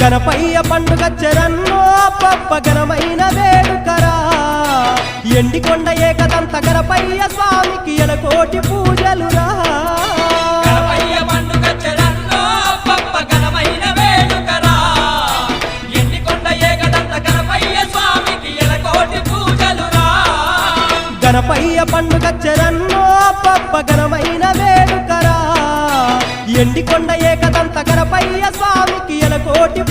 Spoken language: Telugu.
గణపయ్య పండుగ చెరన్నో పప్ప ఘనమైన వేడుకరా ఎండికొండ ఏకదంత గణపయ్య స్వామికి ఎలకోటి పూజలురా గణపయ్య పండుగ చెరన్నో పప్ప ఘనమైన వేడుకరా ఎండికొండ ఏకదంత గణపయ్య స్వామికి ఎలకోటి పూజలురా గణపయ్య పండుగ చెరన్నో పప్ప ఘనమైన వేడుకరా ఎండికొండ ఏకదంత గణపయ్య స్వామికి ఎలకోటి